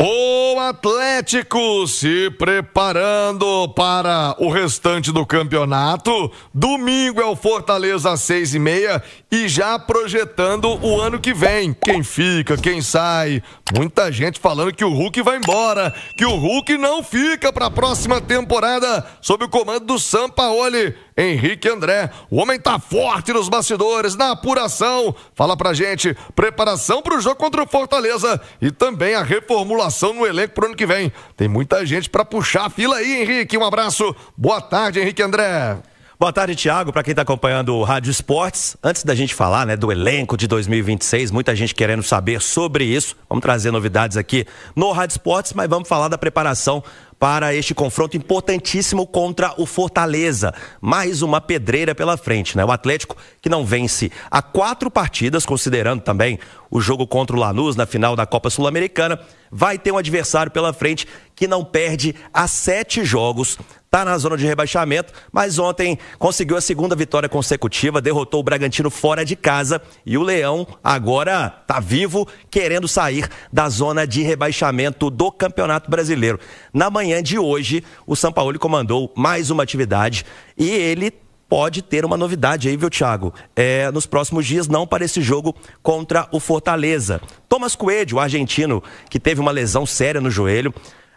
O Atlético se preparando para o restante do campeonato. Domingo é o Fortaleza às 6h30 e já projetando o ano que vem. Quem fica, quem sai. Muita gente falando que o Hulk vai embora, que o Hulk não fica para a próxima temporada sob o comando do Sampaoli. Henrique André, o homem tá forte nos bastidores, na apuração. Fala pra gente, preparação pro jogo contra o Fortaleza e também a reformulação no elenco pro ano que vem. Tem muita gente pra puxar a fila aí, Henrique. Um abraço. Boa tarde, Henrique André. Boa tarde, Thiago, para quem está acompanhando o Rádio Esportes. Antes da gente falar, do elenco de 2026, muita gente querendo saber sobre isso. Vamos trazer novidades aqui no Rádio Esportes, mas vamos falar da preparação para este confronto importantíssimo contra o Fortaleza. Mais uma pedreira pela frente, O Atlético que não vence há 4 partidas, considerando também o jogo contra o Lanús na final da Copa Sul-Americana, vai ter um adversário pela frente que não perde há 7 jogos. Está na zona de rebaixamento, mas ontem conseguiu a 2ª vitória consecutiva, derrotou o Bragantino fora de casa e o Leão agora está vivo, querendo sair da zona de rebaixamento do Campeonato Brasileiro. Na manhã de hoje, o Sampaoli comandou mais uma atividade e ele pode ter uma novidade aí, viu, Thiago? Nos próximos dias, não para esse jogo contra o Fortaleza. Thomas Coelho, o argentino, que teve uma lesão séria no joelho,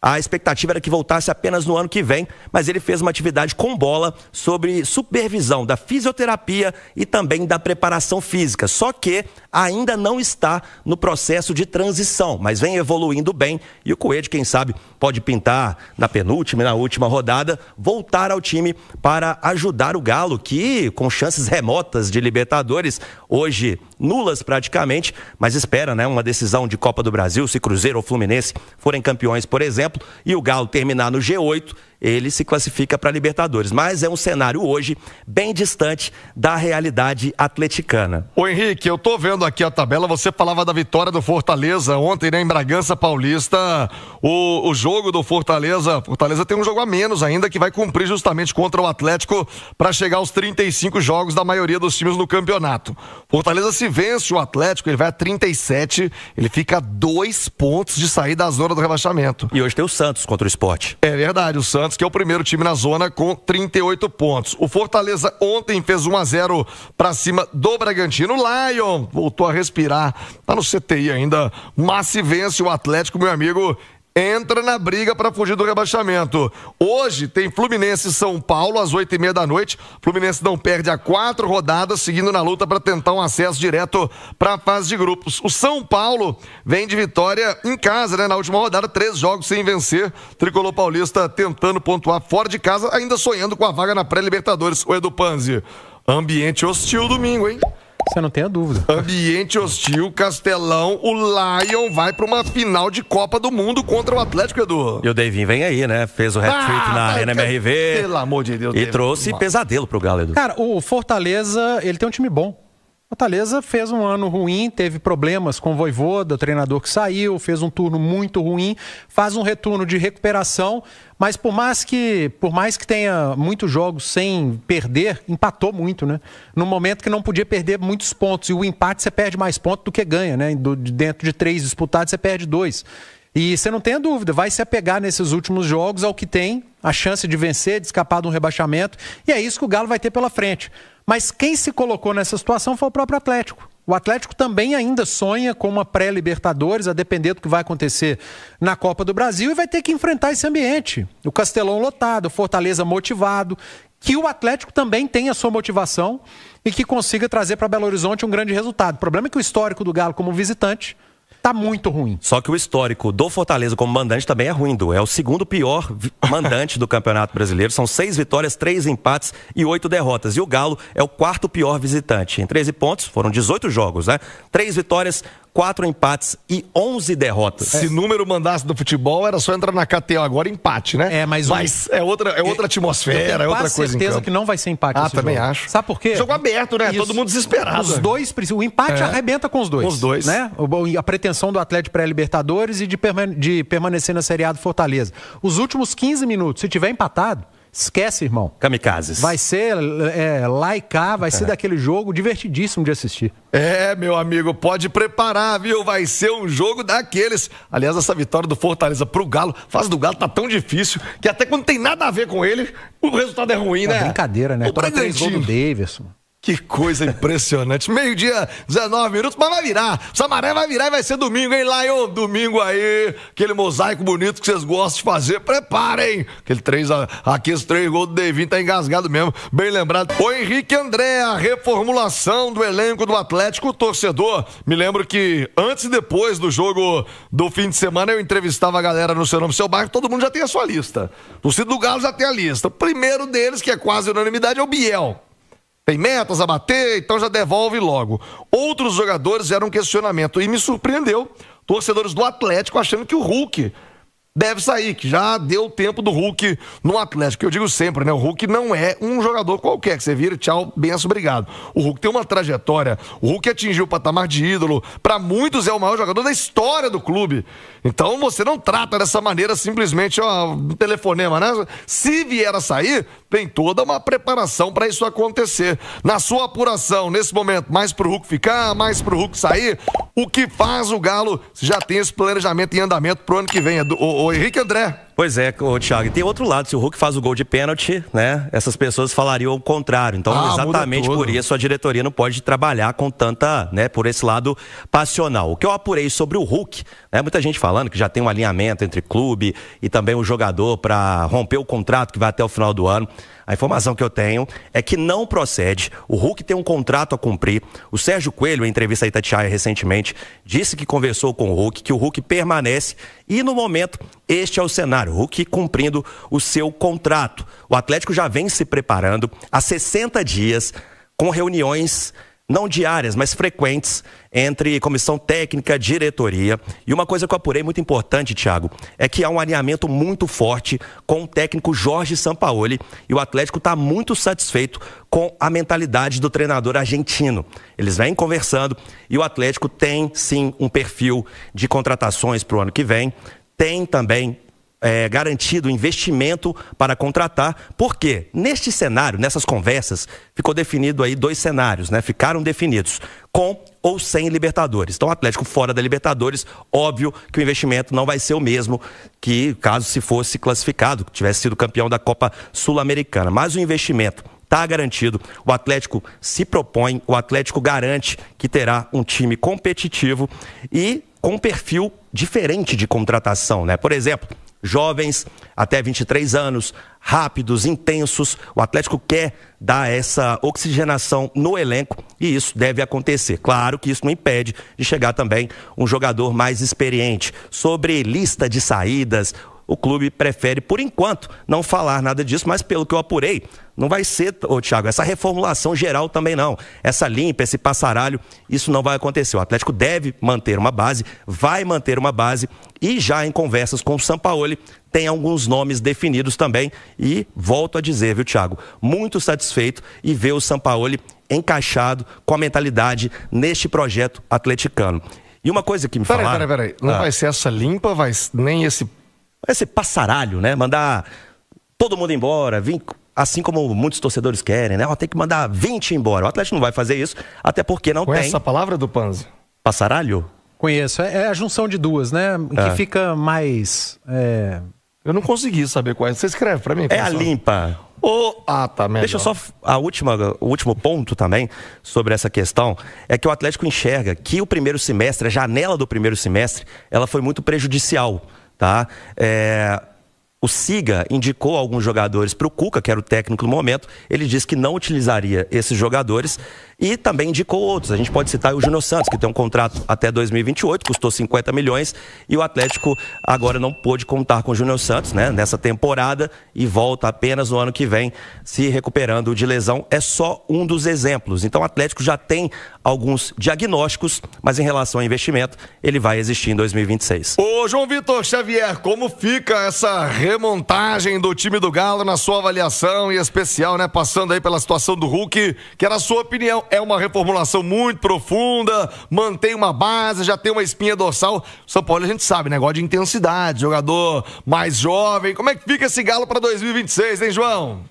a expectativa era que voltasse apenas no ano que vem, mas ele fez uma atividade com bola sobre supervisão da fisioterapia e também da preparação física. Só que ainda não está no processo de transição, mas vem evoluindo bem e o Coelho, quem sabe, pode pintar na penúltima e na última rodada, voltar ao time para ajudar o Galo, que com chances remotas de Libertadores, hoje nulas praticamente, mas espera uma decisão de Copa do Brasil, se Cruzeiro ou Fluminense forem campeões, por exemplo, e o Galo terminar no G8, ele se classifica para a Libertadores. Mas é um cenário hoje bem distante da realidade atleticana. Ô Henrique, eu tô vendo aqui a tabela, você falava da vitória do Fortaleza ontem, em Bragança Paulista. O jogo do Fortaleza tem um jogo a menos ainda, que vai cumprir justamente contra o Atlético para chegar aos 35 jogos da maioria dos times no campeonato. Fortaleza, se vence o Atlético, ele vai a 37, ele fica a 2 pontos de sair da zona do rebaixamento. E hoje tem o Santos contra o Sport. É verdade, o Santos, que é o primeiro time na zona com 38 pontos. O Fortaleza ontem fez 1-0 para cima do Bragantino. O Lion voltou a respirar, tá no CTI ainda, mas se vence o Atlético, meu amigo, entra na briga para fugir do rebaixamento. Hoje tem Fluminense e São Paulo às 8h30 da noite. Fluminense não perde há 4 rodadas, seguindo na luta para tentar um acesso direto para a fase de grupos. O São Paulo vem de vitória em casa, na última rodada, 3 jogos sem vencer. Tricolor paulista tentando pontuar fora de casa, ainda sonhando com a vaga na pré-Libertadores. O Edu Panzi, ambiente hostil domingo, hein? Você não tem a dúvida. Ambiente hostil, Castelão, o Lion vai para uma final de Copa do Mundo contra o Atlético, Edu. E o Davinho vem aí, Fez o hat-trick na Arena MRV. Pelo amor de Deus. E trouxe pesadelo pro Galo, Edu. Cara, o Fortaleza, ele tem um time bom. Fortaleza fez um ano ruim, teve problemas com o Vojvoda, o treinador que saiu, fez um turno muito ruim, faz um retorno de recuperação, mas por mais que tenha muitos jogos sem perder, empatou muito, No momento que não podia perder muitos pontos, e o empate você perde mais pontos do que ganha, Dentro de 3 disputados você perde 2. E você não tem a dúvida, vai se apegar nesses últimos jogos ao que tem a chance de vencer, de escapar de um rebaixamento, e é isso que o Galo vai ter pela frente. Mas quem se colocou nessa situação foi o próprio Atlético. O Atlético também ainda sonha com uma pré-Libertadores, a depender do que vai acontecer na Copa do Brasil, e vai ter que enfrentar esse ambiente. O Castelão lotado, o Fortaleza motivado, que o Atlético também tenha a sua motivação e que consiga trazer para Belo Horizonte um grande resultado. O problema é que o histórico do Galo como visitante tá muito ruim. Só que o histórico do Fortaleza como mandante também é ruim, Du. É o 2º pior mandante do Campeonato Brasileiro. São 6 vitórias, 3 empates e 8 derrotas. E o Galo é o 4º pior visitante. Em 13 pontos, foram 18 jogos, 3 vitórias, 4 empates e 11 derrotas. Se número mandasse do futebol, era só entrar na KTO agora, empate, Mas é outra atmosfera, é outra coisa em campo. Eu tenho certeza que não vai ser empate esse também jogo. acho. Sabe por quê? Jogo aberto, Todo mundo desesperado. Os dois, o empate arrebenta com os dois. Com os dois. A pretensão do Atlético pré-Libertadores e de permanecer na Série A do Fortaleza. Os últimos 15 minutos, se tiver empatado, esquece, irmão. Kamikazes. Vai ser lá e cá, vai ser daquele jogo divertidíssimo de assistir. Meu amigo, pode preparar, viu? Vai ser um jogo daqueles. Aliás, essa vitória do Fortaleza pro Galo, a fase do Galo tá tão difícil que até quando tem nada a ver com ele, o resultado é ruim, né? Brincadeira, né? Toma 3 gols do Davidson. Que coisa impressionante. Meio-dia, 19 minutos, mas vai virar. Samaré vai virar e vai ser domingo, hein, Lion? Domingo aí, aquele mosaico bonito que vocês gostam de fazer. Preparem. Aqueles 3 gols do Devinho tá engasgado mesmo. Bem lembrado. O Henrique André, a reformulação do elenco do Atlético, torcedor. Me lembro que antes e depois do jogo do fim de semana eu entrevistava a galera no Seu Nome, Seu Bairro. Todo mundo já tem a sua lista. O torcedor do Galo já tem a lista. O primeiro deles, que é quase unanimidade, é o Biel. Tem metas a bater, então já devolve logo. Outros jogadores eram um questionamento e me surpreendeu. Torcedores do Atlético achando que o Hulk deve sair, que já deu tempo do Hulk no Atlético. Eu digo sempre, né? O Hulk não é um jogador qualquer, que você vira, tchau, benção, obrigado. O Hulk tem uma trajetória. O Hulk atingiu o patamar de ídolo. Para muitos é o maior jogador da história do clube. Então você não trata dessa maneira simplesmente, um telefonema, né? Se vier a sair, tem toda uma preparação para isso acontecer. Na sua apuração, nesse momento, mais pro Hulk ficar, mais pro Hulk sair, o que faz o Galo já tem esse planejamento em andamento pro ano que vem? O Henrique André. Pois é, Thiago, e tem outro lado, se o Hulk faz o gol de pênalti, né, essas pessoas falariam o contrário, então exatamente por isso a diretoria não pode trabalhar com tanta, né, por esse lado passional. O que eu apurei sobre o Hulk, né, muita gente falando que já tem um alinhamento entre clube e também o jogador para romper o contrato que vai até o final do ano. A informação que eu tenho é que não procede. O Hulk tem um contrato a cumprir. O Sérgio Coelho, em entrevista a Itatiaia recentemente, disse que conversou com o Hulk, que o Hulk permanece e, no momento, este é o cenário. O Hulk cumprindo o seu contrato. O Atlético já vem se preparando há 60 dias com reuniões não diárias, mas frequentes, entre comissão técnica, diretoria. E uma coisa que eu apurei muito importante, Thiago, é que há um alinhamento muito forte com o técnico Jorge Sampaoli, e o Atlético está muito satisfeito com a mentalidade do treinador argentino. Eles vêm conversando e o Atlético tem, sim, um perfil de contratações para o ano que vem, tem também garantido investimento para contratar, porque neste cenário, nessas conversas, ficou definido aí 2 cenários, né? Ficaram definidos, com ou sem Libertadores. Então, o Atlético fora da Libertadores, óbvio que o investimento não vai ser o mesmo que caso se fosse classificado, tivesse sido campeão da Copa Sul-Americana. Mas o investimento está garantido, o Atlético se propõe, o Atlético garante que terá um time competitivo e com um perfil diferente de contratação, né? Por exemplo, jovens até 23 anos, rápidos, intensos. O Atlético quer dar essa oxigenação no elenco e isso deve acontecer. Claro que isso não impede de chegar também um jogador mais experiente. Sobre lista de saídas, o clube prefere, por enquanto, não falar nada disso, mas pelo que eu apurei, não vai ser, Thiago, essa reformulação geral também não. Essa limpa, esse passaralho, isso não vai acontecer. O Atlético deve manter uma base, vai manter uma base e já em conversas com o Sampaoli tem alguns nomes definidos também e volto a dizer, viu, Thiago, muito satisfeito e ver o Sampaoli encaixado com a mentalidade neste projeto atleticano. E uma coisa que me falaram... Peraí. Não vai ser essa limpa, nem esse passaralho, né? Mandar todo mundo embora, assim como muitos torcedores querem, né? Tem que mandar 20 embora. O Atlético não vai fazer isso, até porque não Conhece tem... essa palavra do Panzi? Passaralho? Conheço. É a junção de duas, né? Que fica mais... Eu não consegui saber qual é. Você escreve pra mim? É a limpa. Tá melhor. Deixa eu só... O último ponto também sobre essa questão é que o Atlético enxerga que o primeiro semestre, a janela do primeiro semestre, ela foi muito prejudicial, tá? O Siga indicou alguns jogadores para o Cuca, que era o técnico no momento. Ele disse que não utilizaria esses jogadores e também indicou outros. A gente pode citar o Júnior Santos, que tem um contrato até 2028, custou 50 milhões e o Atlético agora não pôde contar com o Júnior Santos, né, nessa temporada e volta apenas no ano que vem se recuperando de lesão. É só um dos exemplos. Então o Atlético já tem alguns diagnósticos, mas em relação ao investimento, ele vai existir em 2026. Ô João Vitor Xavier, como fica essa remontagem do time do Galo na sua avaliação, em especial, né, passando aí pela situação do Hulk, que era a sua opinião. é uma reformulação muito profunda, mantém uma base, já tem uma espinha dorsal. São Paulo a gente sabe, negócio de intensidade, jogador mais jovem. Como é que fica esse Galo para 2026, hein, João?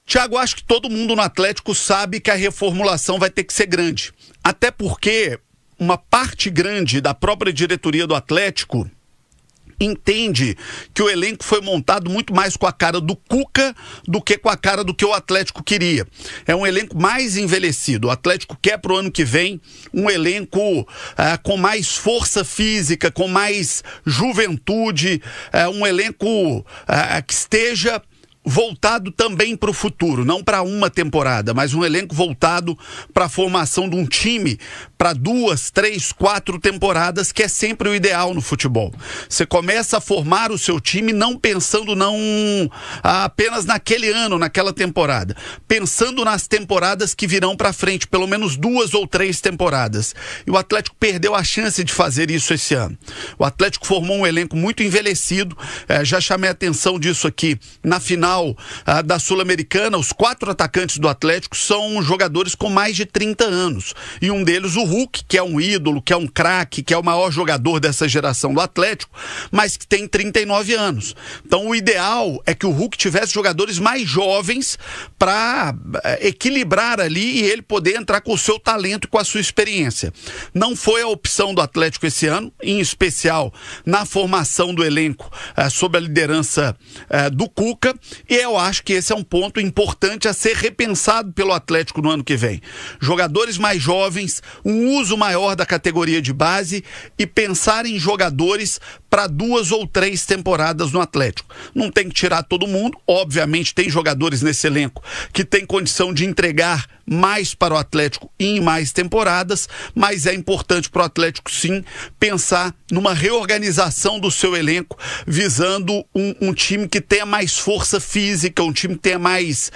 Thiago, acho que todo mundo no Atlético sabe que a reformulação vai ter que ser grande. Até porque uma parte grande da própria diretoria do Atlético entende que o elenco foi montado muito mais com a cara do Cuca do que com a cara do que o Atlético queria. É um elenco mais envelhecido. O Atlético quer pro ano que vem um elenco com mais força física, com mais juventude, um elenco que esteja voltado também para o futuro, não para uma temporada, mas um elenco voltado para a formação de um time para 2, 3, 4 temporadas, que é sempre o ideal no futebol. Você começa a formar o seu time não pensando apenas naquele ano, naquela temporada, pensando nas temporadas que virão para frente, pelo menos 2 ou 3 temporadas. E o Atlético perdeu a chance de fazer isso esse ano. O Atlético formou um elenco muito envelhecido, já chamei a atenção disso aqui na final da Sul-Americana. Os 4 atacantes do Atlético são jogadores com mais de 30 anos. E um deles, o Hulk, que é um ídolo, que é um craque, que é o maior jogador dessa geração do Atlético, mas que tem 39 anos. Então o ideal é que o Hulk tivesse jogadores mais jovens para equilibrar ali e ele poder entrar com o seu talento e com a sua experiência. Não foi a opção do Atlético esse ano, em especial na formação do elenco sob a liderança do Cuca. E eu acho que esse é um ponto importante a ser repensado pelo Atlético no ano que vem. Jogadores mais jovens, um uso maior da categoria de base e pensar em jogadores para 2 ou 3 temporadas no Atlético. Não tem que tirar todo mundo, obviamente tem jogadores nesse elenco que tem condição de entregar mais para o Atlético em mais temporadas, mas é importante para o Atlético sim pensar numa reorganização do seu elenco, visando um time que tenha mais força física, um time que tenha mais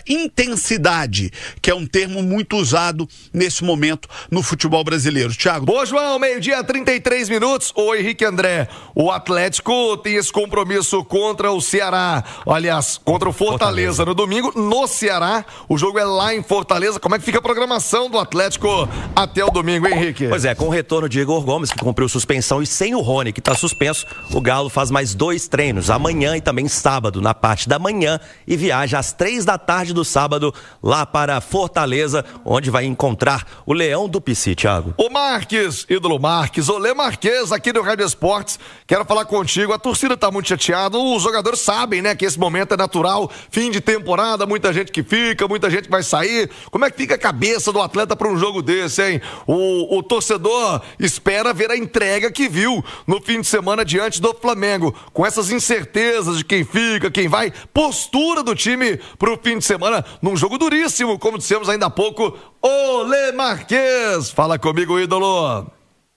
intensidade, que é um termo muito usado nesse momento no futebol brasileiro. Thiago. Boa, João, 12:33. Ô, Henrique André, o Atlético tem esse compromisso contra o Ceará, aliás, contra o Fortaleza no domingo, no Ceará. O jogo é lá em Fortaleza. Como é que fica a programação do Atlético até o domingo, hein, Henrique? Pois é, com o retorno de Igor Gomes, que cumpriu suspensão, e sem o Rony, que está suspenso, o Galo faz mais 2 treinos, amanhã e também sábado, na parte da manhã, e viaja às 3 da tarde do sábado lá para Fortaleza, onde vai encontrar o Leão do Pici, Thiago. O Marques, ídolo Marques, Olê Marques, aqui do Rádio Esportes, quero falar contigo. A torcida tá muito chateada, os jogadores sabem, né, que esse momento é natural, fim de temporada, muita gente que fica, muita gente que vai sair. Como é que fica a cabeça do atleta para um jogo desse, hein? O torcedor espera ver a entrega que viu no fim de semana diante do Flamengo, com essas incertezas de quem fica, quem vai, postura do time pro fim de semana, num jogo duríssimo, como dissemos ainda há pouco. Olê Marques, fala comigo, ídolo.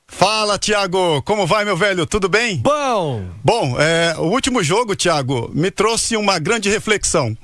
Fala, Thiago, como vai, meu velho? Tudo bem? Bom, o último jogo, Thiago, me trouxe uma grande reflexão.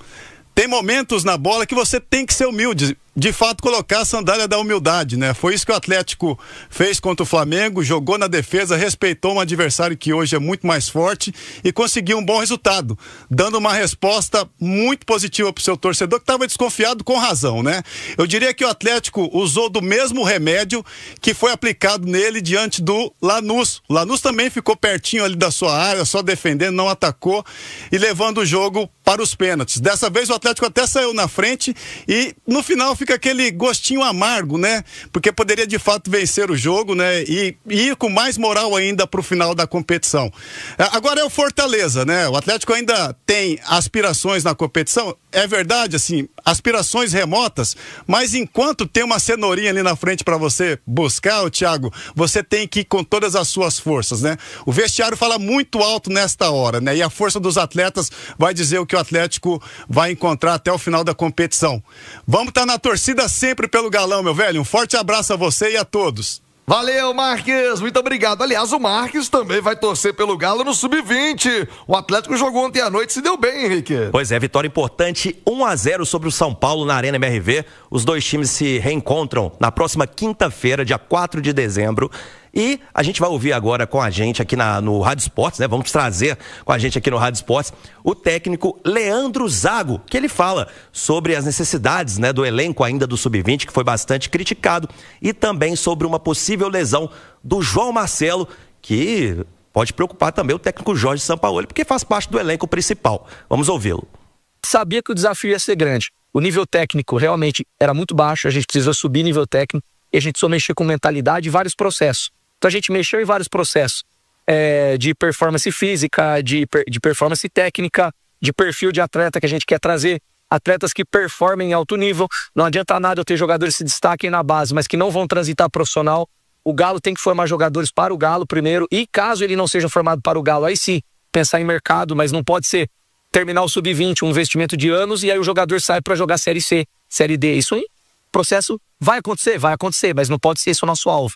Tem momentos na bola que você tem que ser humilde, de fato colocar a sandália da humildade, né? Foi isso que o Atlético fez contra o Flamengo, jogou na defesa, respeitou um adversário que hoje é muito mais forte e conseguiu um bom resultado, dando uma resposta muito positiva pro seu torcedor que estava desconfiado com razão, né? Eu diria que o Atlético usou do mesmo remédio que foi aplicado nele diante do Lanús. O Lanús também ficou pertinho ali da sua área, só defendendo, não atacou e levando o jogo para os pênaltis. Dessa vez o Atlético até saiu na frente e no final fica aquele gostinho amargo, né? Porque poderia de fato vencer o jogo, né? E ir com mais moral ainda pro final da competição. Agora é o Fortaleza, né? O Atlético ainda tem aspirações na competição, é verdade, assim, aspirações remotas, mas enquanto tem uma cenourinha ali na frente para você buscar, Thiago, você tem que ir com todas as suas forças, né? O vestiário fala muito alto nesta hora, né? E a força dos atletas vai dizer o que o Atlético vai encontrar até o final da competição. Vamos estar na torcida sempre pelo Galão, meu velho. Um forte abraço a você e a todos. Valeu, Marques, muito obrigado. Aliás, o Marques também vai torcer pelo Galo no Sub-20. O Atlético jogou ontem à noite e se deu bem, Henrique. Pois é, vitória importante, 1-0 sobre o São Paulo na Arena MRV. Os dois times se reencontram na próxima quinta-feira, dia 4 de dezembro. E a gente vai ouvir agora com a gente aqui no Rádio Esportes, né? Vamos trazer com a gente aqui no Rádio Esportes o técnico Leandro Zago, que ele fala sobre as necessidades, né, do elenco ainda do Sub-20, que foi bastante criticado, e também sobre uma possível lesão do João Marcelo, que pode preocupar também o técnico Jorge Sampaoli, porque faz parte do elenco principal. Vamos ouvi-lo. Sabia que o desafio ia ser grande. O nível técnico realmente era muito baixo, a gente precisou subir nível técnico e a gente só mexer com mentalidade e vários processos. Então a gente mexeu em vários processos de performance física, de performance técnica, de perfil de atleta que a gente quer trazer, atletas que performem em alto nível. Não adianta nada eu ter jogadores que se destaquem na base, mas que não vão transitar profissional. O Galo tem que formar jogadores para o Galo primeiro, e caso ele não seja formado para o Galo, aí sim, pensar em mercado, mas não pode ser terminar o Sub-20, um investimento de anos, e aí o jogador sai para jogar Série C, Série D. Isso aí, processo vai acontecer, mas não pode ser esse o nosso alvo.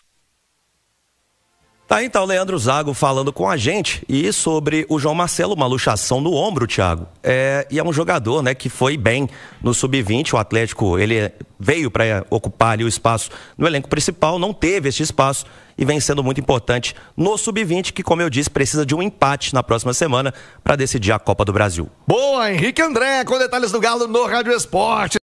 Tá, então, o Leandro Zago falando com a gente e sobre o João Marcelo, uma luxação no ombro, Thiago. E é um jogador, né, que foi bem no Sub-20, o Atlético, ele veio para ocupar ali o espaço no elenco principal, não teve esse espaço e vem sendo muito importante no Sub-20, que, como eu disse, precisa de um empate na próxima semana para decidir a Copa do Brasil. Boa, Henrique André, com detalhes do Galo no Rádio Esporte.